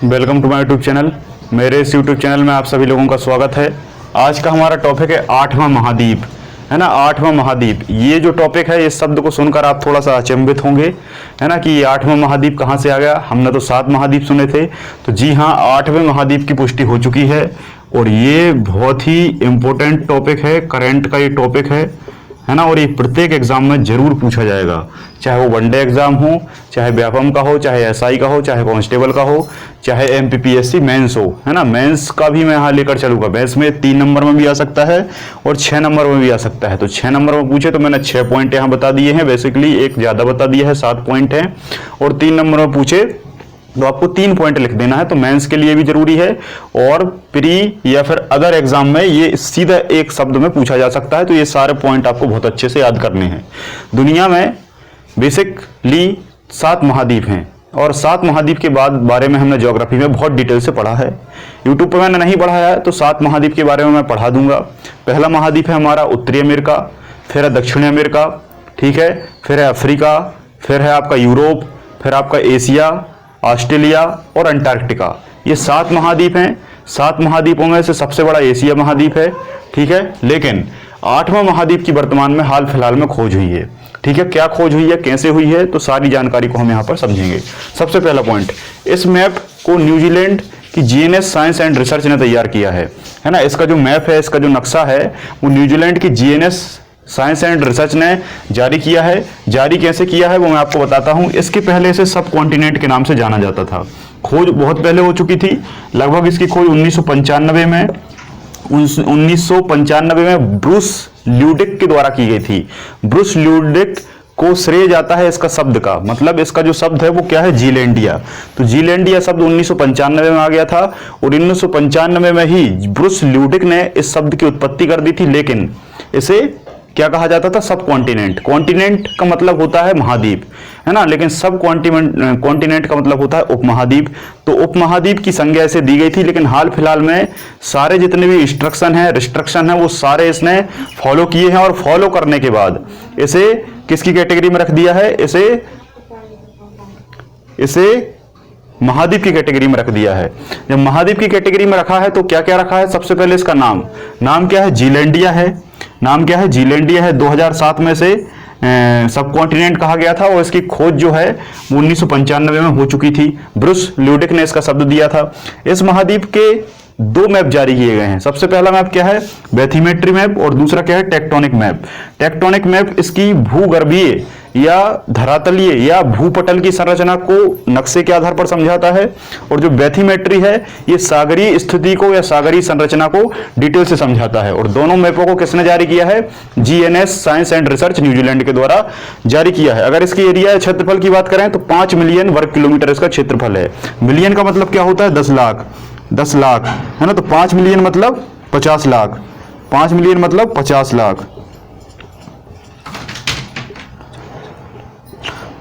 Welcome to my YouTube channel. मेरे इस YouTube channel में आप सभी लोगों का स्वागत है। आज का हमारा टॉपिक है आठवां महाद्वीप, है ना। आठवां महाद्वीप, ये जो टॉपिक है, इस शब्द को सुनकर आप थोड़ा सा अचंभित होंगे, है ना, कि आठवां महाद्वीप कहाँ से आ गया। हमने तो 7 महाद्वीप सुने थे। तो जी हाँ, 8वें महाद्वीप की पुष्टि हो चुकी है और ये बहुत ही इम्पोर्टेंट टॉपिक है, करंट का ये टॉपिक है ना। और ये प्रत्येक एग्जाम में जरूर पूछा जाएगा, चाहे वो वनडे एग्जाम हो, चाहे व्यापम का हो, चाहे एसआई का हो, चाहे कांस्टेबल का हो, चाहे एमपीपीएससी मेंस हो, है ना। मेंस का भी मैं यहाँ लेकर चलूंगा। मेंस में 3 नंबर में भी आ सकता है और 6 नंबर में भी आ सकता है। तो 6 नंबर में पूछे तो मैंने 6 पॉइंट यहाँ बता दिए हैं, बेसिकली एक ज्यादा बता दिया है, 7 पॉइंट है। और 3 नंबर में पूछे तो आपको 3 पॉइंट लिख देना है। तो मेंस के लिए भी जरूरी है और प्री या फिर अदर एग्जाम में ये सीधा एक शब्द में पूछा जा सकता है। तो ये सारे पॉइंट आपको बहुत अच्छे से याद करने हैं। दुनिया में बेसिकली 7 महाद्वीप हैं और 7 महाद्वीप के बारे में हमने ज्योग्राफी में बहुत डिटेल से पढ़ा है। यूट्यूब पर मैंने नहीं पढ़ाया है, तो 7 महाद्वीप के बारे में मैं पढ़ा दूंगा। पहला महाद्वीप है हमारा उत्तरी अमेरिका, फिर है दक्षिणी अमेरिका, ठीक है, फिर है अफ्रीका, फिर है आपका यूरोप, फिर आपका एशिया, ऑस्ट्रेलिया और अंटार्कटिका। ये 7 महाद्वीप हैं। 7 महाद्वीपों में से सबसे बड़ा एशिया महाद्वीप है, ठीक है। लेकिन 8वां महाद्वीप की वर्तमान में हाल फिलहाल में खोज हुई है, ठीक है। क्या खोज हुई है, कैसे हुई है, तो सारी जानकारी को हम यहाँ पर समझेंगे। सबसे पहला पॉइंट, इस मैप को न्यूजीलैंड की जीएनएस साइंस एंड रिसर्च ने तैयार किया है ना। इसका जो मैप है, इसका जो नक्शा है, वो न्यूजीलैंड की जीएनएस साइंस एंड रिसर्च ने जारी किया है। जारी कैसे किया है वो मैं आपको बताता हूं। इसके पहले इसे सब कॉन्टिनेंट के नाम से जाना जाता था। खोज बहुत पहले हो चुकी थी, लगभग इसकी खोज 1995 में ब्रूस ल्यूडिक के द्वारा की गई थी। ब्रूस ल्यूडिक को श्रेय जाता है इसका शब्द का, मतलब इसका जो शब्द है वो क्या है, जीलैंडिया। तो जीलैंडिया शब्द 1995 में आ गया था और 1995 में ही ब्रूस ल्यूडिक ने इस शब्द की उत्पत्ति कर दी थी। लेकिन इसे क्या कहा जाता था, सब कॉन्टिनेंट। कॉन्टिनेंट का मतलब होता है महाद्वीप, है ना, लेकिन सब कॉन्टिनेंट का मतलब होता है उपमहाद्वीप। तो उपमहाद्वीप की संज्ञा इसे दी गई थी। लेकिन हाल फिलहाल में सारे जितने भी रिस्ट्रिक्शन है वो सारे इसने फॉलो किए हैं और फॉलो करने के बाद इसे किसकी कैटेगरी में रख दिया है, इसे महाद्वीप की कैटेगरी में रख दिया है। जब महाद्वीप की कैटेगरी में रखा है तो क्या क्या रखा है, सबसे पहले इसका नाम क्या है, जीलैंडिया है। नाम क्या है, जीलैंडिया है। 2007 में से सब कॉन्टिनेंट कहा गया था और इसकी खोज जो है वो 1995 में हो चुकी थी। ब्रूस ल्यूडिक ने इसका शब्द दिया था। इस महाद्वीप के 2 मैप जारी किए गए हैं। सबसे पहला मैप क्या है, बैथीमेट्री मैप, और दूसरा क्या है, टेक्टोनिक मैप। टेक्टोनिक मैप इसकी भूगर्भीय या धरातलीय या भूपटल की संरचना को नक्शे के आधार पर समझाता है, और जो बैथीमेट्री है ये सागरीय स्थिति को या सागरीय संरचना को डिटेल से समझाता है। और दोनों मैपों को किसने जारी किया है, GNS science and research New Zealand के द्वारा जारी किया है। अगर इसकी एरिया क्षेत्रफल की बात करें तो 5 मिलियन वर्ग किलोमीटर इसका क्षेत्रफल है। मिलियन का मतलब क्या होता है, 10 लाख, है ना। तो 5 मिलियन मतलब 50 लाख, 5 मिलियन मतलब 50 लाख,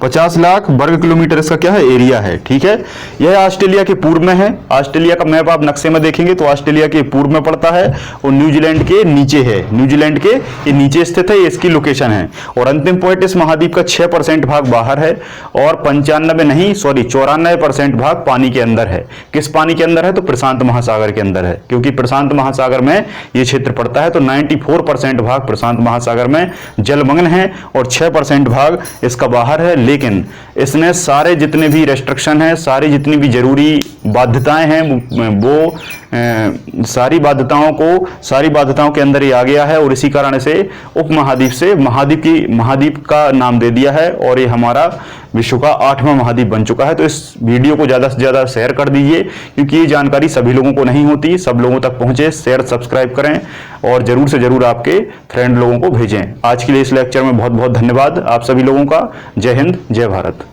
50 लाख वर्ग किलोमीटर इसका क्या है, एरिया है, ठीक है। यह ऑस्ट्रेलिया के पूर्व में है। ऑस्ट्रेलिया का मैप आप नक्शे में देखेंगे तो ऑस्ट्रेलिया के पूर्व में पड़ता है और न्यूजीलैंड के नीचे है। न्यूजीलैंड के ये नीचे स्थित है, ये इसकी लोकेशन है। और अंतिम पॉइंट, इस महाद्वीप का 6% भाग बाहर है और 94% भाग पानी के अंदर है। किस पानी के अंदर है, तो प्रशांत महासागर के अंदर है, क्योंकि प्रशांत महासागर में ये क्षेत्र पड़ता है। तो 94% भाग प्रशांत महासागर में जलमग्न है और 6% भाग इसका बाहर है। लेकिन इसने सारे जितने भी रेस्ट्रिक्शन है, सारी जितनी भी जरूरी बाध्यताएं हैं, वो सारी बाध्यताओं के अंदर ही आ गया है और इसी कारण इसे उपमहाद्वीप से महाद्वीप का नाम दे दिया है और ये हमारा विश्व का 8वां महाद्वीप बन चुका है। तो इस वीडियो को ज़्यादा से ज़्यादा शेयर कर दीजिए, क्योंकि ये जानकारी सभी लोगों को नहीं होती, सब लोगों तक पहुंचे। शेयर सब्सक्राइब करें और जरूर से जरूर आपके फ्रेंड लोगों को भेजें। आज के लिए इस लेक्चर में बहुत बहुत धन्यवाद आप सभी लोगों का। जय हिंद, जय भारत।